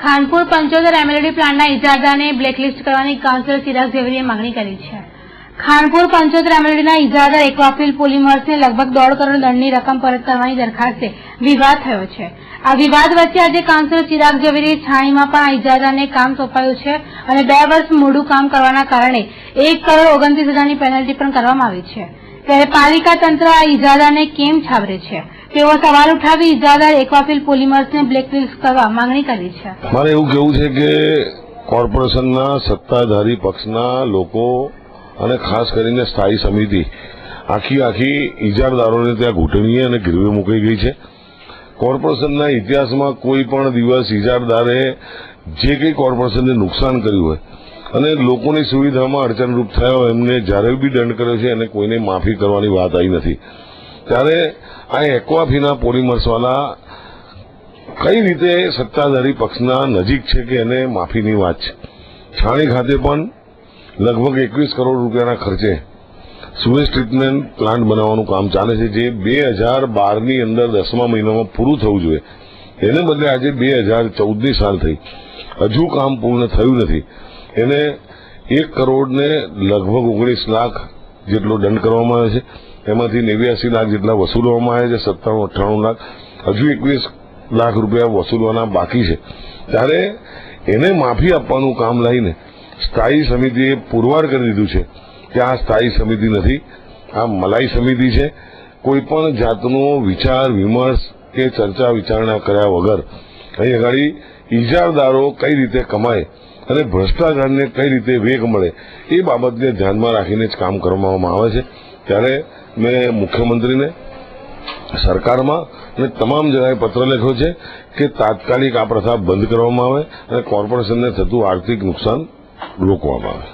Khanpur 75 MLD પ્લાન્ટના ઇજારદારને blacklist કરવાની councillor Chirag ઝવેરીએ માંગણી કરી છે। ખાનપુર 75 એમએલડીના ઇજારદાર એક્વાફિલ પોલિમર્સને લગભગ 1.5 કરોડ દંડની રકમ પરત કરવાની દરખાસ્તે વિવાદ થયો છે। આ વિવાદ વચ્ચે આજે કાઉન્સિલર ચિરાગ ઝવેરીએ છાણીમાં પણ આ ઇજારદારને કામ સોંપાયું છે અને 2 વર્ષ મોડું કામ કરવાના કારણે 1 કરોડ 29,000ની પેનલ્ટી પણ કરવામાં આવી છે। ત્યારે પાલિકા તંત્ર આ ઇજારદારને કેમ છાવરે છે તેવો સવાલ ઉઠાવી ઇજારદાર એક્વાફિલ પોલિમર્સને બ્લેકલિસ્ટ કરવા માંગણી કરી છે। મારે એવું કહેવું છે કે કોર્પોરેશનના સત્તાધારી પક્ષના લોકો અને ખાસ કરીને સ્થાયી સમિતિ આખી ઇજારદારોને ત્યાં ઘૂંટણીએ અને ગીરવે મૂકી ગઈ છે। કોર્પોરેશનના ઇતિહાસમાં કોઈ પણ દિવસ ઇજારદારે જે કંઈ કોર્પોરેશનને નુકસાન કર્યું હોય અને લોકોની સુવિધામાં અડચણરૂપ થયા હોય એમને જ્યારે બી દંડ કર્યો છે અને કોઈને માફી કરવાની વાત આવી નથી। ત્યારે આ એક્વાફિના પોલિમર્સવાળા કઈ રીતે સત્તાધારી પક્ષના નજીક છે કે એને માફીની વાત છે। છાણી ખાતે પણ લગભગ 21 કરોડ રૂપિયાના ખર્ચે સુએજ ટ્રીટમેન્ટ પ્લાન્ટ બનાવવાનું કામ ચાલે છે, જે 2012ની અંદર 10મા મહિનામાં પૂરું થવું જોઈએ। એને બદલે આજે 2014ની સાલ થઈ, હજુ કામ પૂર્ણ થયું નથી। એને 1 કરોડ ને લગભગ 19 લાખ જેટલો દંડ કરવામાં આવે છે। એમાંથી 89 લાખ જેટલા વસૂલવામાં આવે છે, 97-98 લાખ, હજુ 21 લાખ રૂપિયા વસૂલવાના બાકી છે। ત્યારે એને માફી આપવાનું કામ લઈને સ્થાયી સમિતિએ પુરવાર કરી દીધું છે કે આ સ્થાયી સમિતિ નથી, આ મલાઈ સમિતિ છે। કોઈ પણ જાતનો વિચાર વિમર્શ કે ચર્ચા વિચારણા કર્યા વગર અહીં આગળ ઇજારદારો કઈ રીતે કમાય અને ભ્રષ્ટાચારને કઈ રીતે વેગ મળે એ બાબતને ધ્યાનમાં રાખીને જ કામ કરવામાં આવે છે। ત્યારે મેં મુખ્યમંત્રીને, સરકારમાં અને તમામ જગ્યાએ પત્ર લખ્યો છે કે તાત્કાલિક આ પ્રથા બંધ કરવામાં આવે અને કોર્પોરેશનને થતું આર્થિક નુકસાન રોકવામાં આવે।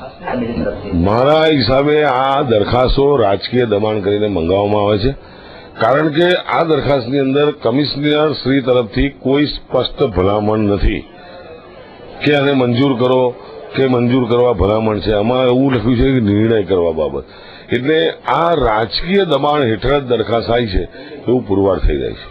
મારા હિસાબે આ દરખાસ્તો રાજકીય દબાણ કરીને મંગાવવામાં આવે છે, કારણ કે આ દરખાસ્તની અંદર કમિશનર શ્રી તરફથી કોઈ સ્પષ્ટ ભલામણ નથી કે આને મંજૂર કરો કે મંજૂર કરવા ભલામણ છે। આમાં એવું લખ્યું છે કે નિર્ણય કરવા બાબત, એટલે આ રાજકીય દબાણ હેઠળ દરખાસ્ત આવી છે એવું પુરવાર થઈ જાય છે।